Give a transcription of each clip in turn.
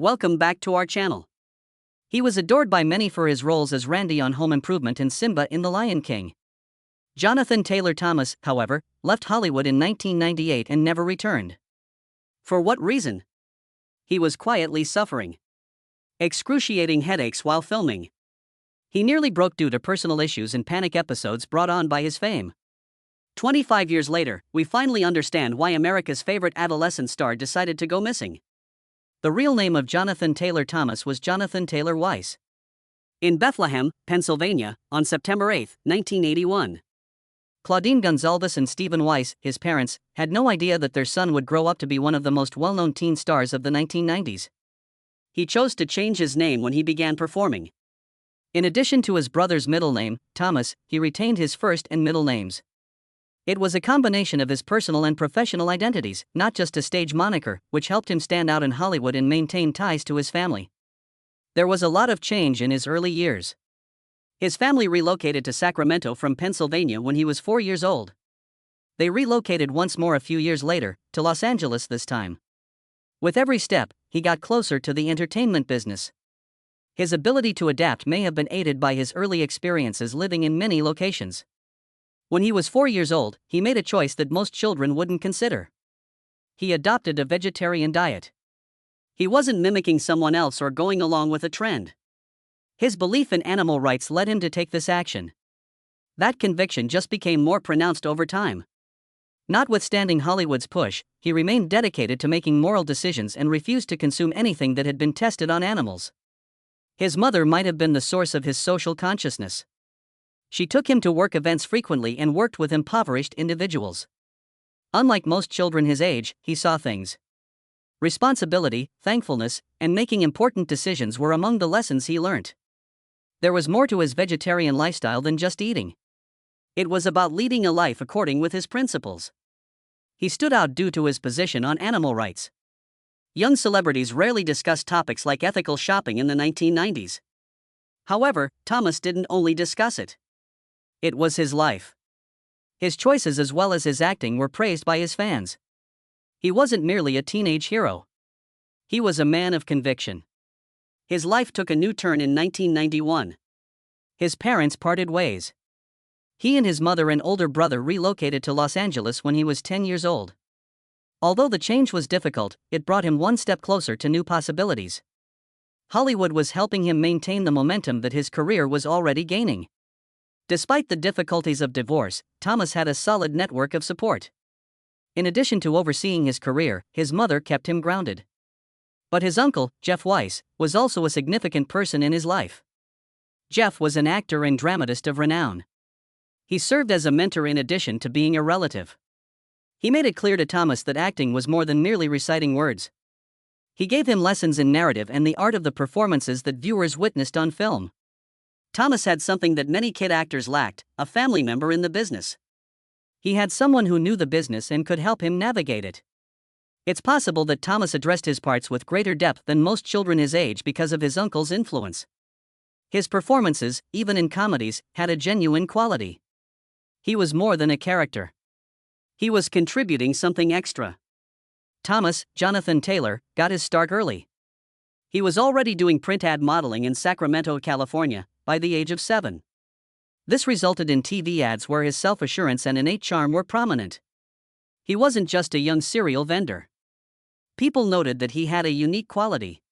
Welcome back to our channel. He was adored by many for his roles as Randy on Home Improvement and Simba in The Lion King. Jonathan Taylor Thomas, however, left Hollywood in 1998 and never returned. For what reason? He was quietly suffering excruciating headaches while filming. He nearly broke due to personal issues and panic episodes brought on by his fame. 25 years later, we finally understand why America's favorite adolescent star decided to go missing. The real name of Jonathan Taylor Thomas was Jonathan Taylor Weiss. In Bethlehem, Pennsylvania, on September 8, 1981. Claudine Gonzalez and Stephen Weiss, his parents, had no idea that their son would grow up to be one of the most well-known teen stars of the 1990s. He chose to change his name when he began performing. In addition to his brother's middle name, Thomas, he retained his first and middle names. It was a combination of his personal and professional identities, not just a stage moniker, which helped him stand out in Hollywood and maintain ties to his family. There was a lot of change in his early years. His family relocated to Sacramento from Pennsylvania when he was 4 years old. They relocated once more a few years later, to Los Angeles this time. With every step, he got closer to the entertainment business. His ability to adapt may have been aided by his early experiences living in many locations. When he was 4 years old, he made a choice that most children wouldn't consider. He adopted a vegetarian diet. He wasn't mimicking someone else or going along with a trend. His belief in animal rights led him to take this action. That conviction just became more pronounced over time. Notwithstanding Hollywood's push, he remained dedicated to making moral decisions and refused to consume anything that had been tested on animals. His mother might have been the source of his social consciousness. She took him to work events frequently and worked with impoverished individuals. Unlike most children his age, he saw things. Responsibility, thankfulness, and making important decisions were among the lessons he learnt. There was more to his vegetarian lifestyle than just eating. It was about leading a life according with his principles. He stood out due to his position on animal rights. Young celebrities rarely discussed topics like ethical shopping in the 1990s. However, Thomas didn't only discuss it. It was his life. His choices as well as his acting were praised by his fans. He wasn't merely a teenage hero. He was a man of conviction. His life took a new turn in 1991. His parents parted ways. He and his mother and older brother relocated to Los Angeles when he was 10 years old. Although the change was difficult, it brought him one step closer to new possibilities. Hollywood was helping him maintain the momentum that his career was already gaining. Despite the difficulties of divorce, Thomas had a solid network of support. In addition to overseeing his career, his mother kept him grounded. But his uncle, Jeff Weiss, was also a significant person in his life. Jeff was an actor and dramatist of renown. He served as a mentor in addition to being a relative. He made it clear to Thomas that acting was more than merely reciting words. He gave him lessons in narrative and the art of the performances that viewers witnessed on film. Thomas had something that many kid actors lacked: a family member in the business. He had someone who knew the business and could help him navigate it. It's possible that Thomas addressed his parts with greater depth than most children his age because of his uncle's influence. His performances, even in comedies, had a genuine quality. He was more than a character. He was contributing something extra. Thomas, Jonathan Taylor, got his start early. He was already doing print ad modeling in Sacramento, California, by the age of 7. This resulted in TV ads where his self-assurance and innate charm were prominent. He wasn't just a young cereal vendor. People noted that he had a unique quality.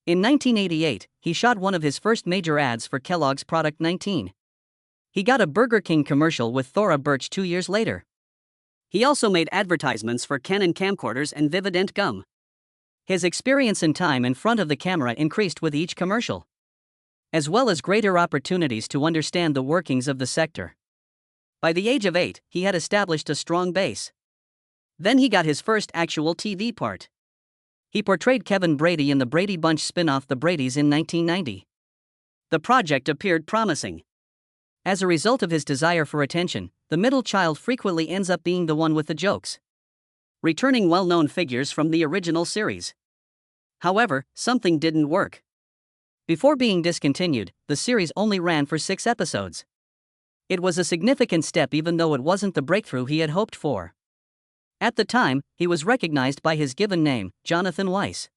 In 1988, he shot one of his first major ads for Kellogg's Product 19. He got a Burger King commercial with Thora Birch 2 years later. He also made advertisements for Canon camcorders and Vivident gum. His experience and time in front of the camera increased with each commercial, as well as greater opportunities to understand the workings of the sector. By the age of 8, he had established a strong base. Then he got his first actual TV part. He portrayed Kevin Brady in the Brady Bunch spin-off The Bradys in 1990. The project appeared promising. As a result of his desire for attention, the middle child frequently ends up being the one with the jokes, returning well-known figures from the original series. However, something didn't work. Before being discontinued, the series only ran for 6 episodes. It was a significant step even though it wasn't the breakthrough he had hoped for. At the time, he was recognized by his given name, Jonathan Weiss.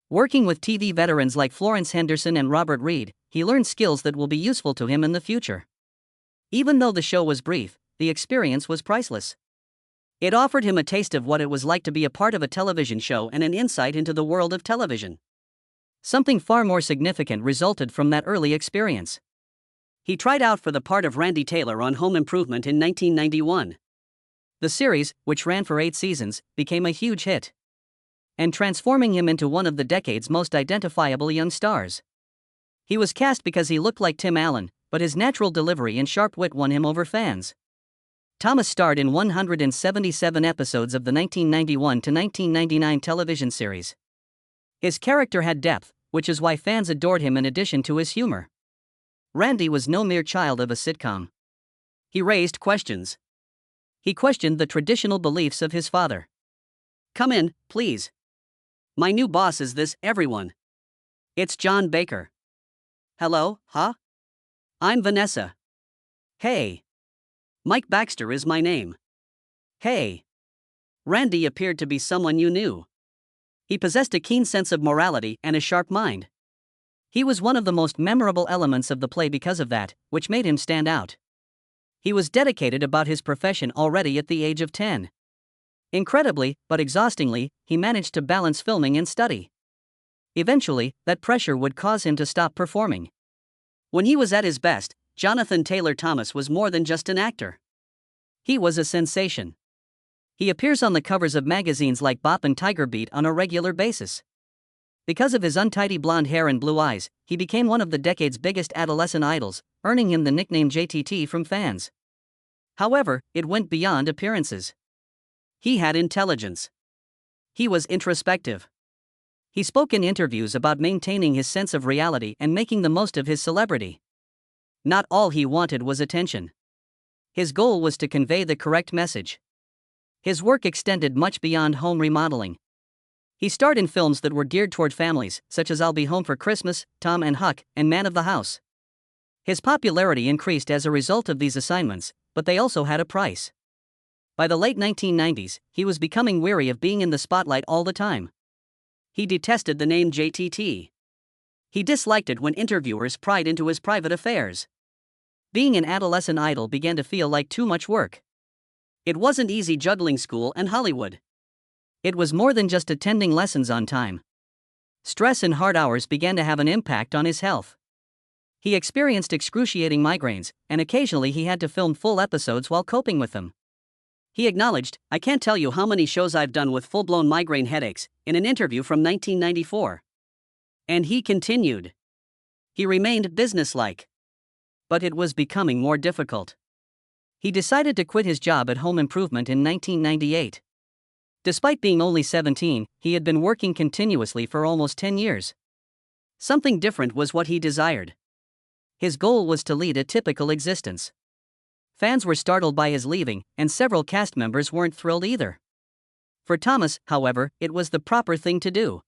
Working with TV veterans like Florence Henderson and Robert Reed, he learned skills that will be useful to him in the future. Even though the show was brief, the experience was priceless. It offered him a taste of what it was like to be a part of a television show and an insight into the world of television. Something far more significant resulted from that early experience. He tried out for the part of Randy Taylor on Home Improvement in 1991. The series, which ran for 8 seasons, became a huge hit, and transforming him into one of the decade's most identifiable young stars. He was cast because he looked like Tim Allen, but his natural delivery and sharp wit won him over fans. Thomas starred in 177 episodes of the 1991 to 1999 television series. His character had depth, which is why fans adored him in addition to his humor. Randy was no mere child of a sitcom. He raised questions. He questioned the traditional beliefs of his father. "Come in, please. My new boss is this, everyone. It's John Baker." "Hello, huh? I'm Vanessa." "Hey. Mike Baxter is my name." "Hey." Randy appeared to be someone you knew. He possessed a keen sense of morality and a sharp mind. He was one of the most memorable elements of the play because of that, which made him stand out. He was dedicated about his profession already at the age of 10. Incredibly, but exhaustingly, he managed to balance filming and study. Eventually, that pressure would cause him to stop performing. When he was at his best, Jonathan Taylor Thomas was more than just an actor. He was a sensation. He appears on the covers of magazines like Bop and Tiger Beat on a regular basis. Because of his untidy blonde hair and blue eyes, he became one of the decade's biggest adolescent idols, earning him the nickname JTT from fans. However, it went beyond appearances. He had intelligence. He was introspective. He spoke in interviews about maintaining his sense of reality and making the most of his celebrity. Not all he wanted was attention. His goal was to convey the correct message. His work extended much beyond home remodeling. He starred in films that were geared toward families, such as I'll Be Home for Christmas, Tom and Huck, and Man of the House. His popularity increased as a result of these assignments, but they also had a price. By the late 1990s, he was becoming weary of being in the spotlight all the time. He detested the name JTT. He disliked it when interviewers pried into his private affairs. Being an adolescent idol began to feel like too much work. It wasn't easy juggling school and Hollywood. It was more than just attending lessons on time. Stress and hard hours began to have an impact on his health. He experienced excruciating migraines, and occasionally he had to film full episodes while coping with them. He acknowledged, "I can't tell you how many shows I've done with full-blown migraine headaches," in an interview from 1994. And he continued. He remained businesslike. But it was becoming more difficult. He decided to quit his job at Home Improvement in 1998. Despite being only 17, he had been working continuously for almost 10 years. Something different was what he desired. His goal was to lead a typical existence. Fans were startled by his leaving, and several cast members weren't thrilled either. For Thomas, however, it was the proper thing to do.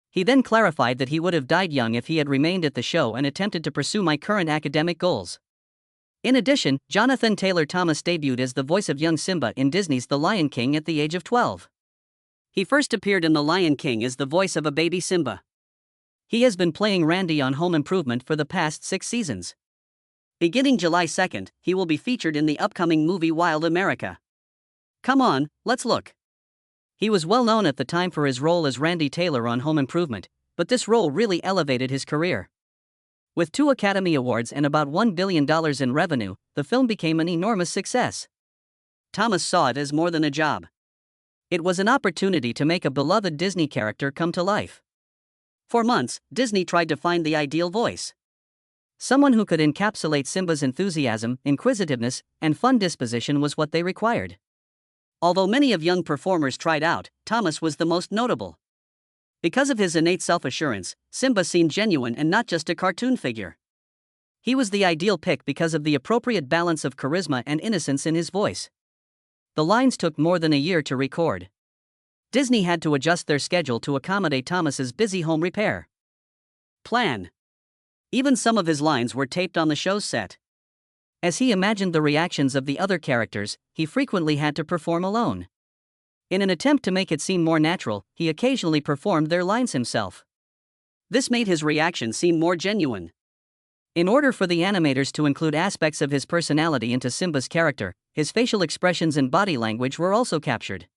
He then clarified that he would have died young if he had remained at the show and attempted to pursue my current academic goals. In addition, Jonathan Taylor Thomas debuted as the voice of young Simba in Disney's The Lion King at the age of 12. He first appeared in The Lion King as the voice of a baby Simba. He has been playing Randy on Home Improvement for the past 6 seasons. Beginning July 2nd, he will be featured in the upcoming movie Wild America. Come on, let's look. He was well known at the time for his role as Randy Taylor on Home Improvement, but this role really elevated his career. With 2 Academy Awards and about $1 billion in revenue, the film became an enormous success. Thomas saw it as more than a job. It was an opportunity to make a beloved Disney character come to life. For months, Disney tried to find the ideal voice. Someone who could encapsulate Simba's enthusiasm, inquisitiveness, and fun disposition was what they required. Although many of young performers tried out, Thomas was the most notable. Because of his innate self-assurance, Simba seemed genuine and not just a cartoon figure. He was the ideal pick because of the appropriate balance of charisma and innocence in his voice. The lines took more than a year to record. Disney had to adjust their schedule to accommodate Thomas's busy home repair plan. Even some of his lines were taped on the show's set. As he imagined the reactions of the other characters, he frequently had to perform alone. In an attempt to make it seem more natural, he occasionally performed their lines himself. This made his reaction seem more genuine. In order for the animators to include aspects of his personality into Simba's character, his facial expressions and body language were also captured.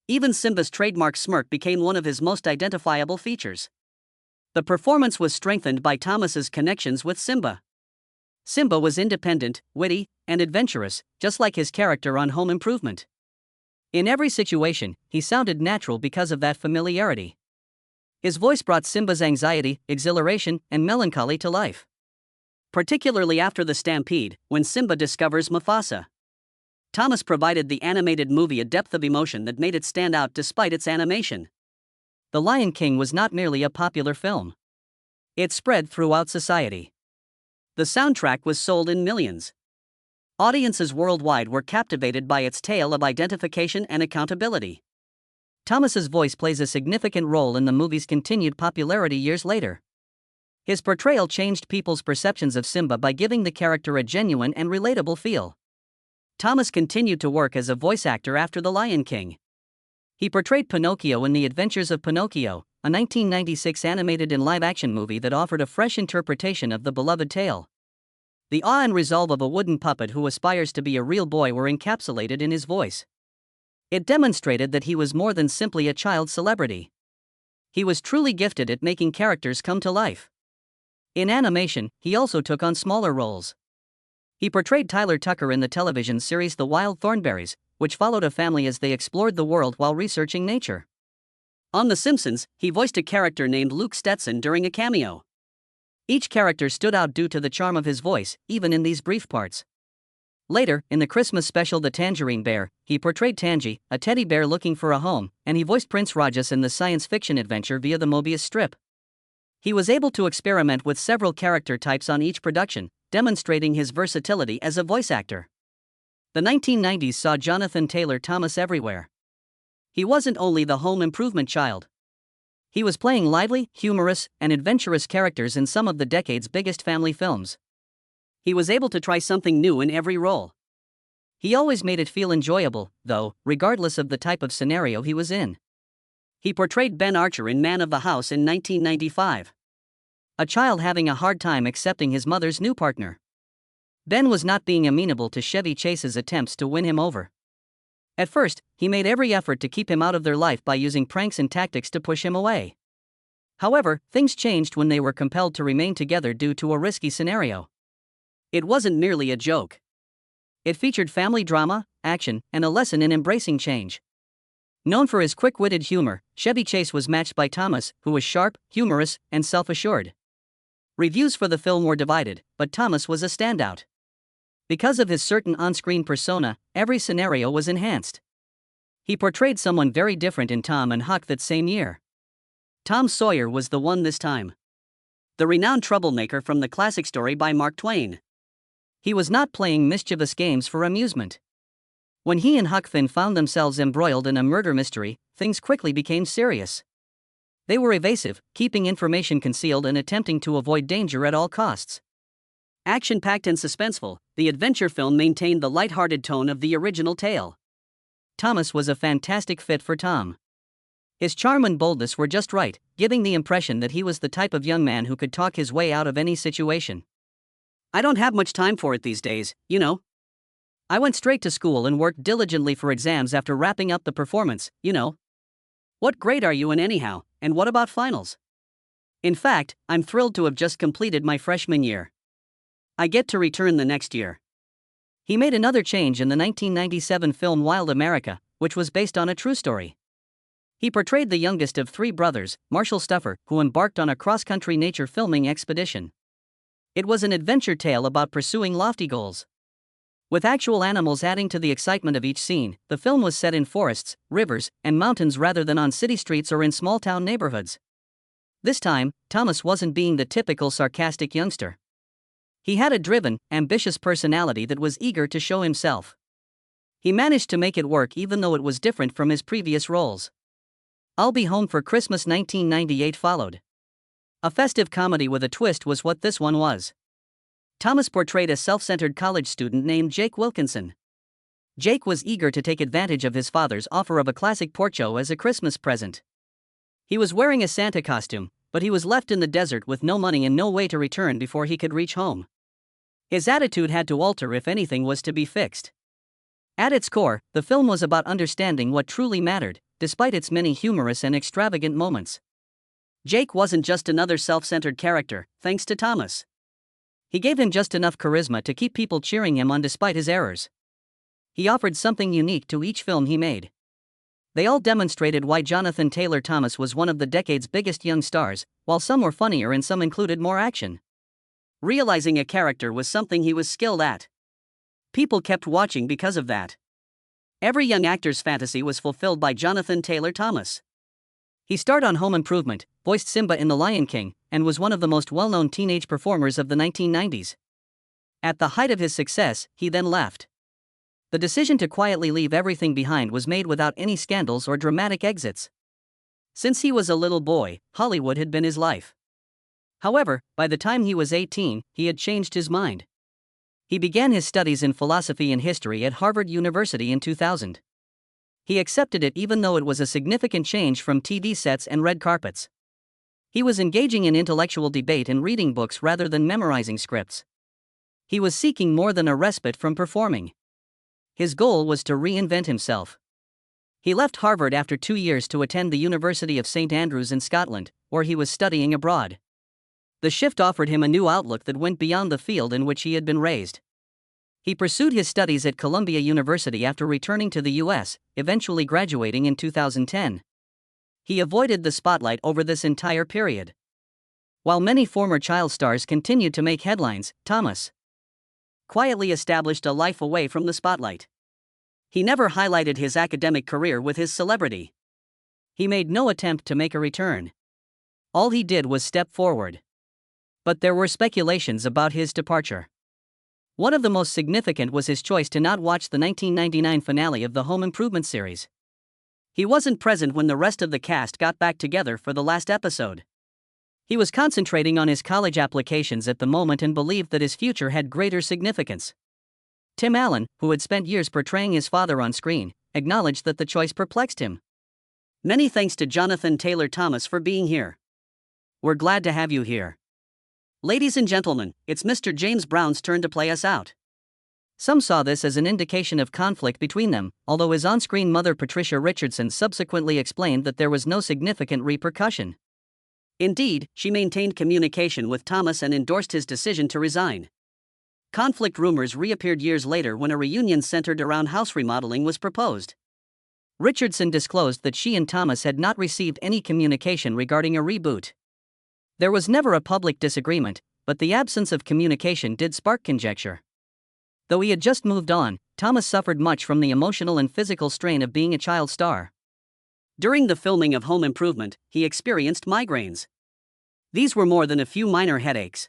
Even Simba's trademark smirk became one of his most identifiable features. The performance was strengthened by Thomas's connections with Simba. Simba was independent, witty, and adventurous, just like his character on Home Improvement. In every situation, he sounded natural because of that familiarity. His voice brought Simba's anxiety, exhilaration, and melancholy to life. Particularly after the stampede, when Simba discovers Mufasa. Thomas provided the animated movie a depth of emotion that made it stand out despite its animation. The Lion King was not merely a popular film. It spread throughout society. The soundtrack was sold in millions. Audiences worldwide were captivated by its tale of identification and accountability. Thomas's voice plays a significant role in the movie's continued popularity years later. His portrayal changed people's perceptions of Simba by giving the character a genuine and relatable feel. Thomas continued to work as a voice actor after The Lion King. He portrayed Pinocchio in The Adventures of Pinocchio, a 1996 animated and live-action movie that offered a fresh interpretation of the beloved tale. The awe and resolve of a wooden puppet who aspires to be a real boy were encapsulated in his voice. It demonstrated that he was more than simply a child celebrity. He was truly gifted at making characters come to life. In animation, he also took on smaller roles. He portrayed Tyler Tucker in the television series The Wild Thornberrys, which followed a family as they explored the world while researching nature. On The Simpsons, he voiced a character named Luke Stetson during a cameo. Each character stood out due to the charm of his voice, even in these brief parts. Later, in the Christmas special The Tangerine Bear, he portrayed Tangy, a teddy bear looking for a home, and he voiced Prince Rajas in the science fiction adventure via the Mobius strip. He was able to experiment with several character types on each production, demonstrating his versatility as a voice actor. The 1990s saw Jonathan Taylor Thomas everywhere. He wasn't only the Home Improvement child. He was playing lively, humorous, and adventurous characters in some of the decade's biggest family films. He was able to try something new in every role. He always made it feel enjoyable, though, regardless of the type of scenario he was in. He portrayed Ben Archer in Man of the House in 1995. A child having a hard time accepting his mother's new partner. Ben was not being amenable to Chevy Chase's attempts to win him over. At first, he made every effort to keep him out of their life by using pranks and tactics to push him away. However, things changed when they were compelled to remain together due to a risky scenario. It wasn't merely a joke. It featured family drama, action, and a lesson in embracing change. Known for his quick-witted humor, Chevy Chase was matched by Thomas, who was sharp, humorous, and self-assured. Reviews for the film were divided, but Thomas was a standout. Because of his certain on-screen persona, every scenario was enhanced. He portrayed someone very different in Tom and Huck that same year. Tom Sawyer was the one this time. The renowned troublemaker from the classic story by Mark Twain. He was not playing mischievous games for amusement. When he and Huck Finn found themselves embroiled in a murder mystery, things quickly became serious. They were evasive, keeping information concealed and attempting to avoid danger at all costs. Action-packed and suspenseful, the adventure film maintained the light-hearted tone of the original tale. Thomas was a fantastic fit for Tom. His charm and boldness were just right, giving the impression that he was the type of young man who could talk his way out of any situation. I don't have much time for it these days, you know. I went straight to school and worked diligently for exams after wrapping up the performance, you know. What grade are you in anyhow, and what about finals? In fact, I'm thrilled to have just completed my freshman year. I get to return the next year. He made another change in the 1997 film Wild America, which was based on a true story. He portrayed the youngest of three brothers, Marshall Stuffer, who embarked on a cross-country nature filming expedition. It was an adventure tale about pursuing lofty goals. With actual animals adding to the excitement of each scene, the film was set in forests, rivers, and mountains rather than on city streets or in small-town neighborhoods. This time, Thomas wasn't being the typical sarcastic youngster. He had a driven, ambitious personality that was eager to show himself. He managed to make it work even though it was different from his previous roles. I'll Be Home for Christmas 1998 followed. A festive comedy with a twist was what this one was. Thomas portrayed a self-centered college student named Jake Wilkinson. Jake was eager to take advantage of his father's offer of a classic poncho as a Christmas present. He was wearing a Santa costume, But he was left in the desert with no money and no way to return before he could reach home. His attitude had to alter if anything was to be fixed. At its core, the film was about understanding what truly mattered, despite its many humorous and extravagant moments. Jake wasn't just another self-centered character, thanks to Thomas. He gave him just enough charisma to keep people cheering him on despite his errors. He offered something unique to each film he made. They all demonstrated why Jonathan Taylor Thomas was one of the decade's biggest young stars, while some were funnier and some included more action. Realizing a character was something he was skilled at. People kept watching because of that. Every young actor's fantasy was fulfilled by Jonathan Taylor Thomas. He starred on Home Improvement, voiced Simba in The Lion King, and was one of the most well-known teenage performers of the 1990s. At the height of his success, he then left. The decision to quietly leave everything behind was made without any scandals or dramatic exits. Since he was a little boy, Hollywood had been his life. However, by the time he was 18, he had changed his mind. He began his studies in philosophy and history at Harvard University in 2000. He accepted it even though it was a significant change from TV sets and red carpets. He was engaging in intellectual debate and reading books rather than memorizing scripts. He was seeking more than a respite from performing. His goal was to reinvent himself. He left Harvard after 2 years to attend the University of St. Andrews in Scotland, where he was studying abroad. The shift offered him a new outlook that went beyond the field in which he had been raised. He pursued his studies at Columbia University after returning to the U.S., eventually graduating in 2010. He avoided the spotlight over this entire period. While many former child stars continued to make headlines, Thomas quietly established a life away from the spotlight. He never highlighted his academic career with his celebrity. He made no attempt to make a return. All he did was step forward. But there were speculations about his departure. One of the most significant was his choice to not watch the 1999 finale of the Home Improvement series. He wasn't present when the rest of the cast got back together for the last episode. He was concentrating on his college applications at the moment and believed that his future had greater significance. Tim Allen, who had spent years portraying his father on screen, acknowledged that the choice perplexed him. Many thanks to Jonathan Taylor Thomas for being here. We're glad to have you here. Ladies and gentlemen, it's Mr. James Brown's turn to play us out. Some saw this as an indication of conflict between them, although his on-screen mother Patricia Richardson subsequently explained that there was no significant repercussion. Indeed, she maintained communication with Thomas and endorsed his decision to resign. Conflict rumors reappeared years later when a reunion centered around house remodeling was proposed. Richardson disclosed that she and Thomas had not received any communication regarding a reboot. There was never a public disagreement, but the absence of communication did spark conjecture. Though he had just moved on, Thomas suffered much from the emotional and physical strain of being a child star. During the filming of Home Improvement, he experienced migraines. These were more than a few minor headaches.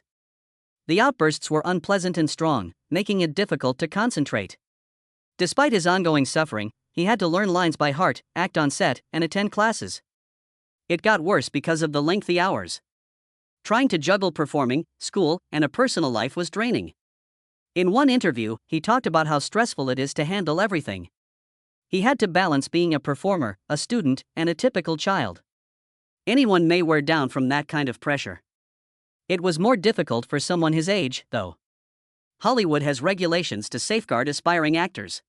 The outbursts were unpleasant and strong, making it difficult to concentrate. Despite his ongoing suffering, he had to learn lines by heart, act on set, and attend classes. It got worse because of the lengthy hours. Trying to juggle performing, school, and a personal life was draining. In one interview, he talked about how stressful it is to handle everything. He had to balance being a performer, a student, and a typical child. Anyone may wear down from that kind of pressure. It was more difficult for someone his age, though. Hollywood has regulations to safeguard aspiring actors.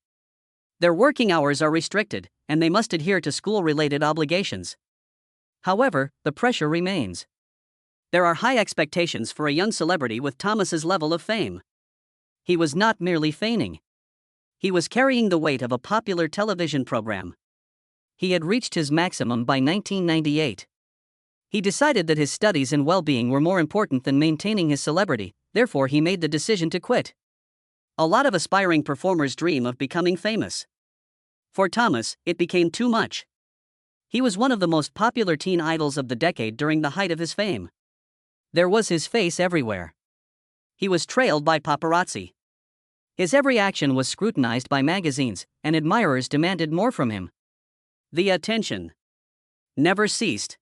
Their working hours are restricted, and they must adhere to school-related obligations. However, the pressure remains. There are high expectations for a young celebrity with Thomas's level of fame. He was not merely feigning. He was carrying the weight of a popular television program. He had reached his maximum by 1998. He decided that his studies and well-being were more important than maintaining his celebrity, therefore he made the decision to quit. A lot of aspiring performers dream of becoming famous. For Thomas, it became too much. He was one of the most popular teen idols of the decade during the height of his fame. There was his face everywhere. He was trailed by paparazzi. His every action was scrutinized by magazines, and admirers demanded more from him. The attention never ceased.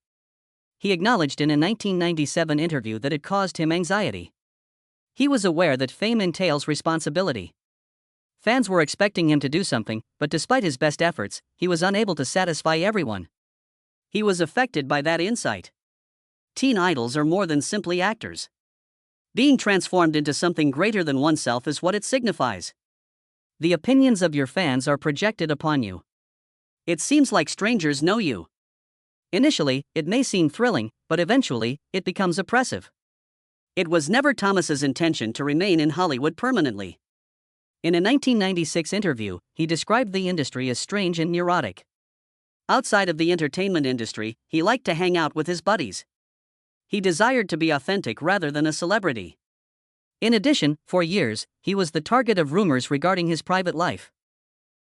He acknowledged in a 1997 interview that it caused him anxiety. He was aware that fame entails responsibility. Fans were expecting him to do something, but despite his best efforts, he was unable to satisfy everyone. He was affected by that insight. Teen idols are more than simply actors. Being transformed into something greater than oneself is what it signifies. The opinions of your fans are projected upon you. It seems like strangers know you. Initially, it may seem thrilling, but eventually, it becomes oppressive. It was never Thomas's intention to remain in Hollywood permanently. In a 1996 interview, he described the industry as strange and neurotic. Outside of the entertainment industry, he liked to hang out with his buddies. He desired to be authentic rather than a celebrity. In addition, for years, he was the target of rumors regarding his private life.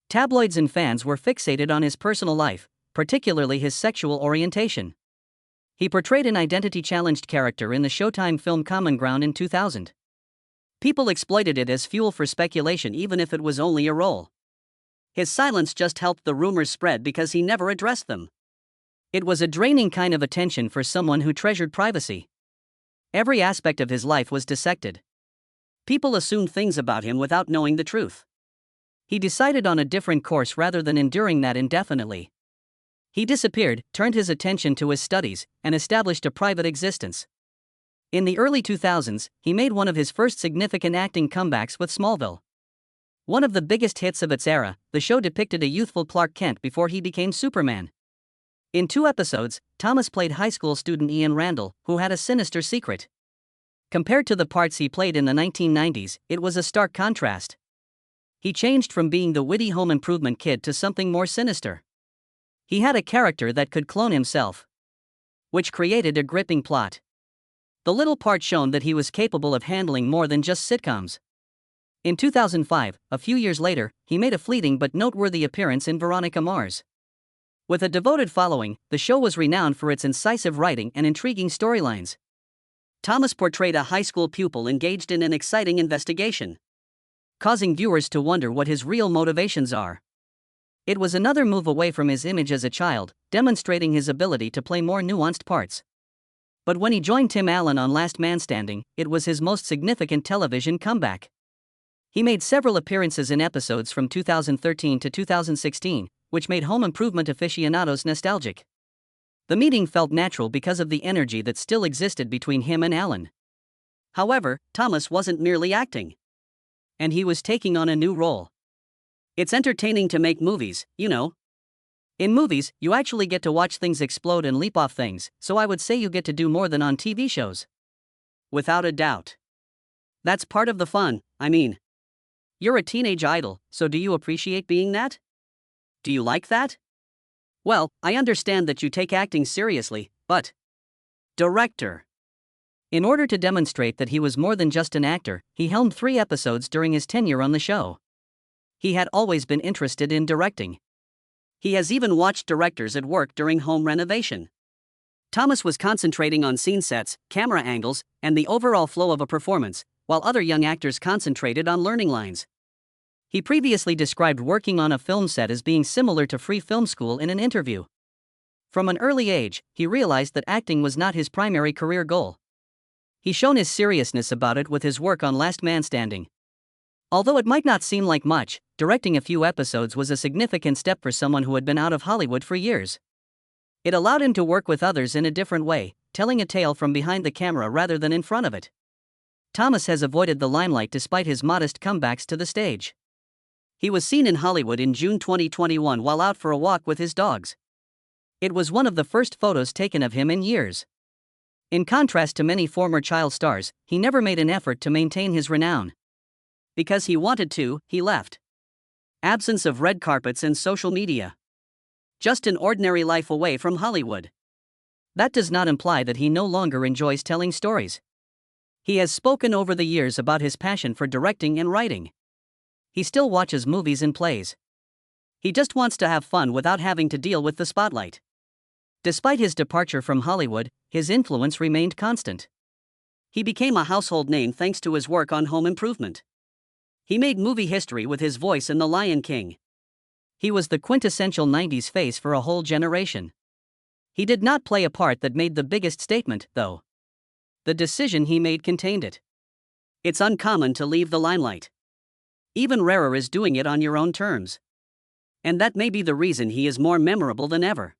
Tabloids and fans were fixated on his personal life, particularly his sexual orientation. He portrayed an identity-challenged character in the Showtime film Common Ground in 2000. People exploited it as fuel for speculation even if it was only a role. His silence just helped the rumors spread because he never addressed them. It was a draining kind of attention for someone who treasured privacy. Every aspect of his life was dissected. People assumed things about him without knowing the truth. He decided on a different course rather than enduring that indefinitely. He disappeared, turned his attention to his studies, and established a private existence. In the early 2000s, he made one of his first significant acting comebacks with Smallville. One of the biggest hits of its era, the show depicted a youthful Clark Kent before he became Superman. In 2 episodes, Thomas played high school student Ian Randall, who had a sinister secret. Compared to the parts he played in the 1990s, it was a stark contrast. He changed from being the witty home improvement kid to something more sinister. He had a character that could clone himself, which created a gripping plot. The little part showed that he was capable of handling more than just sitcoms. In 2005, a few years later, he made a fleeting but noteworthy appearance in Veronica Mars. With a devoted following, the show was renowned for its incisive writing and intriguing storylines. Thomas portrayed a high school pupil engaged in an exciting investigation, causing viewers to wonder what his real motivations are. It was another move away from his image as a child, demonstrating his ability to play more nuanced parts. But when he joined Tim Allen on Last Man Standing, it was his most significant television comeback. He made several appearances in episodes from 2013 to 2016, which made home improvement aficionados nostalgic. The meeting felt natural because of the energy that still existed between him and Allen. However, Thomas wasn't merely acting. And he was taking on a new role. It's entertaining to make movies, you know. In movies, you actually get to watch things explode and leap off things, so I would say you get to do more than on TV shows. Without a doubt. That's part of the fun, I mean. You're a teenage idol, so do you appreciate being that? Do you like that? Well, I understand that you take acting seriously, but... Director. In order to demonstrate that he was more than just an actor, he helmed 3 episodes during his tenure on the show. He had always been interested in directing. He has even watched directors at work during home renovation. Thomas was concentrating on scene sets, camera angles, and the overall flow of a performance, while other young actors concentrated on learning lines. He previously described working on a film set as being similar to free film school in an interview. From an early age, he realized that acting was not his primary career goal. He shone his seriousness about it with his work on Last Man Standing. Although it might not seem like much, directing a few episodes was a significant step for someone who had been out of Hollywood for years. It allowed him to work with others in a different way, telling a tale from behind the camera rather than in front of it. Thomas has avoided the limelight despite his modest comebacks to the stage. He was seen in Hollywood in June 2021 while out for a walk with his dogs. It was one of the first photos taken of him in years. In contrast to many former child stars, he never made an effort to maintain his renown. Because he wanted to, he left. Absence of red carpets and social media. Just an ordinary life away from Hollywood. That does not imply that he no longer enjoys telling stories. He has spoken over the years about his passion for directing and writing. He still watches movies and plays. He just wants to have fun without having to deal with the spotlight. Despite his departure from Hollywood, his influence remained constant. He became a household name thanks to his work on home improvement. He made movie history with his voice in The Lion King. He was the quintessential 90s face for a whole generation. He did not play a part that made the biggest statement, though. The decision he made contained it. It's uncommon to leave the limelight. Even rarer is doing it on your own terms. And that may be the reason he is more memorable than ever.